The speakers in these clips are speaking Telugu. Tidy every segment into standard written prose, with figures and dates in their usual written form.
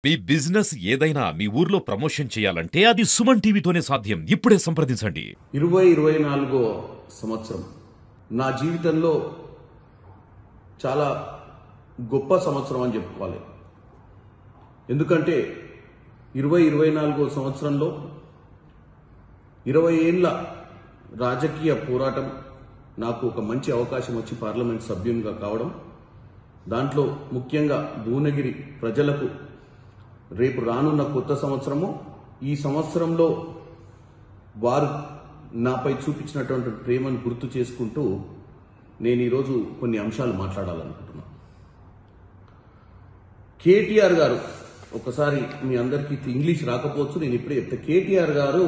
మీ బిజినెస్ ఏదైనా మీ ఊర్లో ప్రమోషన్ చేయాలంటే అది సుమన్ టీవీతోనే సాధ్యం. ఇప్పుడే సంప్రదించండి. 2024 సంవత్సరం నా జీవితంలో చాలా గొప్ప సంవత్సరం అని చెప్పుకోవాలి. ఎందుకంటే 2024 సంవత్సరంలో 20 ఏళ్ల రాజకీయ పోరాటం నాకు ఒక మంచి అవకాశం వచ్చి పార్లమెంట్ సభ్యునిగా కావడం, దాంట్లో ముఖ్యంగా భువనగిరి ప్రజలకు రేపు రానున్న కొత్త సంవత్సరము, ఈ సంవత్సరంలో వారు నాపై చూపించినటువంటి ప్రేమను గుర్తు చేసుకుంటూ నేను ఈరోజు కొన్ని అంశాలు మాట్లాడాలనుకుంటున్నాను. కేటీఆర్ గారు, ఒకసారి మీ అందరికీ ఇంగ్లీష్ రాకపోవచ్చు, నేను ఇప్పుడే చెప్తా. కేటీఆర్ గారు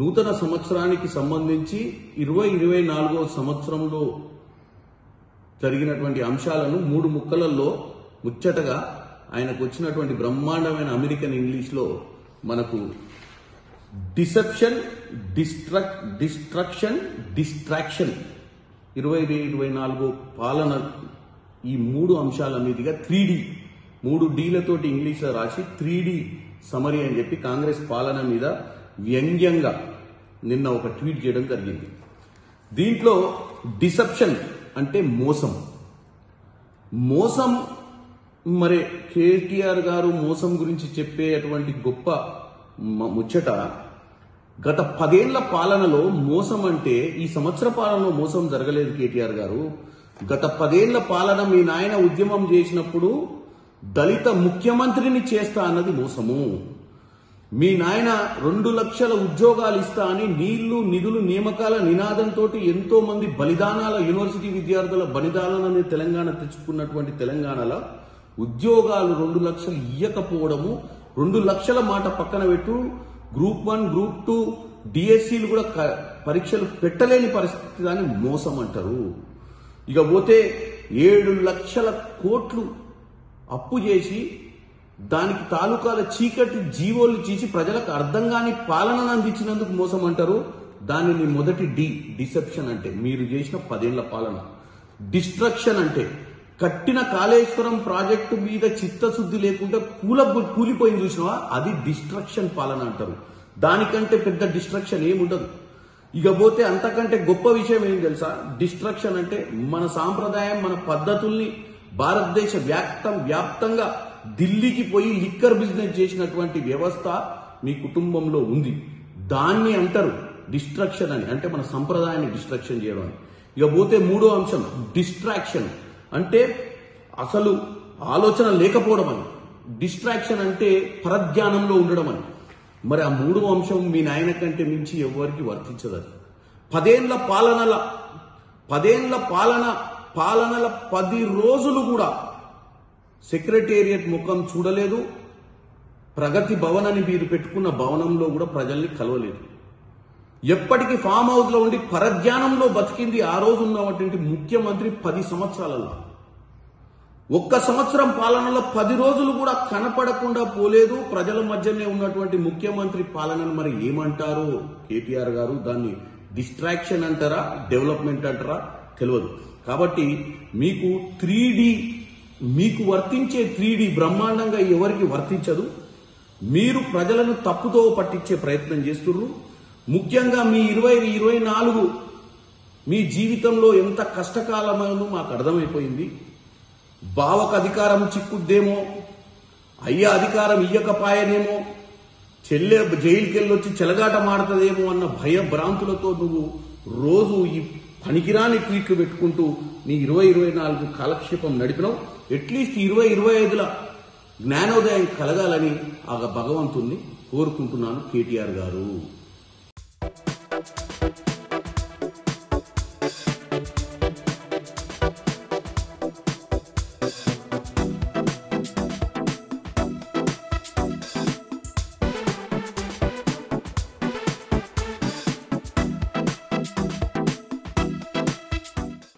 నూతన సంవత్సరానికి సంబంధించి 2024 సంవత్సరంలో జరిగినటువంటి అంశాలను 3 ముక్కలలో ముచ్చటగా ఆయనకు వచ్చినటువంటి బ్రహ్మాండమైన అమెరికన్ ఇంగ్లీష్లో మనకు డిసెప్షన్, డిస్ట్రక్షన్, డిస్ట్రాక్షన్ 2024 పాలన, ఈ 3 అంశాల మీదుగా 3D 3 డీలతోటి ఇంగ్లీష్లో రాసి 3D సమరీ అని చెప్పి కాంగ్రెస్ పాలన మీద వ్యంగ్యంగా నిన్న ఒక ట్వీట్ చేయడం జరిగింది. దీంట్లో డిసెప్షన్ అంటే మోసం మరి కేటీఆర్ గారు మోసం గురించి చెప్పేటువంటి గొప్ప ముచ్చట. గత 10 ఏళ్ల పాలనలో మోసం అంటే, ఈ సంవత్సర పాలనలో మోసం జరగలేదు కేటీఆర్ గారు. గత 10 ఏళ్ల పాలన మీ నాయన ఉద్యమం చేసినప్పుడు దళిత ముఖ్యమంత్రిని చేస్తా అన్నది మోసము. మీ నాయన 2 లక్షల ఉద్యోగాలు ఇస్తా అని నీళ్లు నిధులు నియామకాల నినాదంతో ఎంతో మంది బలిదానాల, యూనివర్సిటీ విద్యార్థుల బలిదానాలని తెలంగాణ తెచ్చుకున్నటువంటి తెలంగాణలో ఉద్యోగాలు 2 లక్షలు ఇయ్యకపోవడము, 2 లక్షల మాట పక్కన పెట్టు, గ్రూప్ 1 గ్రూప్ 2 డిఎస్సీలు కూడా పరీక్షలు పెట్టలేని పరిస్థితి దాన్ని మోసం అంటారు. ఇక పోతే 7 లక్షల కోట్లు అప్పు చేసి దానికి తాలూకాల చీకటి జీవోలు చేసి ప్రజలకు అర్థం కాని పాలనను అందించినందుకు మోసం అంటారు. దానిని మొదటి డిసెప్షన్ అంటే మీరు చేసిన 10 ఏళ్ల పాలన. డిస్ట్రక్షన్ అంటే కట్టిన కాళేశ్వరం ప్రాజెక్టు మీద చిత్తశుద్ధి లేకుండా కూలిపోయింది చూసినావా, అది డిస్ట్రక్షన్ పాలన అంటారు. దానికంటే పెద్ద డిస్ట్రక్షన్ ఏముండదు. ఇక పోతే అంతకంటే గొప్ప విషయం ఏం తెలుసా? డిస్ట్రక్షన్ అంటే మన సాంప్రదాయం, మన పద్ధతుల్ని భారతదేశ వ్యాప్తంగా ఢిల్లీకి పోయి లిక్కర్ బిజినెస్ చేసినటువంటి వ్యవస్థ మీ కుటుంబంలో ఉంది. దాన్ని అంటారు డిస్ట్రక్షన్ అని. అంటే మన సంప్రదాయాన్ని డిస్ట్రక్షన్ చేయడం అని. ఇక పోతే 3వ అంశం డిస్ట్రాక్షన్ అంటే అసలు ఆలోచన లేకపోవడం అని. డిస్ట్రాక్షన్ అంటే పరధ్యానంలో ఉండడం అని. మరి ఆ 3వ అంశం మీ నాయన కంటే మించి ఎవరికి వర్తించదు. 10 ఏళ్ల పాలనల 10 రోజులు కూడా సెక్రటేరియట్ ముఖం చూడలేదు. ప్రగతి భవన్ అని మీరు పెట్టుకున్న భవనంలో కూడా ప్రజల్ని కలవలేదు. ఎప్పటికీ ఫామ్ హౌస్ లో ఉండి పరధ్యానంలో బతికింది ఆ రోజు ఉన్నటువంటి ముఖ్యమంత్రి 10 సంవత్సరాలలో. 1 సంవత్సరం పాలనలో 10 రోజులు కూడా కనపడకుండా పోలేదు. ప్రజల మధ్యనే ఉన్నటువంటి ముఖ్యమంత్రి పాలనను మరి ఏమంటారు కేటీఆర్ గారు? దాన్ని డిస్ట్రాక్షన్ అంటారా, డెవలప్మెంట్ అంటారా తెలియదు. కాబట్టి మీకు 3D, మీకు వర్తించే 3D బ్రహ్మాండంగా ఎవరికి వర్తించదు. మీరు ప్రజలను తప్పుతో పట్టించే ప్రయత్నం చేస్తున్నారు. ముఖ్యంగా మీ 2024 మీ జీవితంలో ఎంత కష్టకాలమైందో మాకు అర్థమైపోయింది. బావకు అధికారం చిక్కుద్దేమో, అయ్యా అధికారం ఇయ్యకపాయనేమో, చెల్లె జైలుకి వెళ్ళొచ్చి చెలగాట మాడుతుందేమో అన్న భయభ్రాంతులతో నువ్వు రోజు ఈ పనికిరాని ట్వీట్లు పెట్టుకుంటూ నీ 2024 కాలక్షేపం నడిపినావు. అట్లీస్ట్ 2025ల జ్ఞానోదయం కలగాలని ఆ భగవంతుణ్ణి కోరుకుంటున్నాను కేటీఆర్ గారు.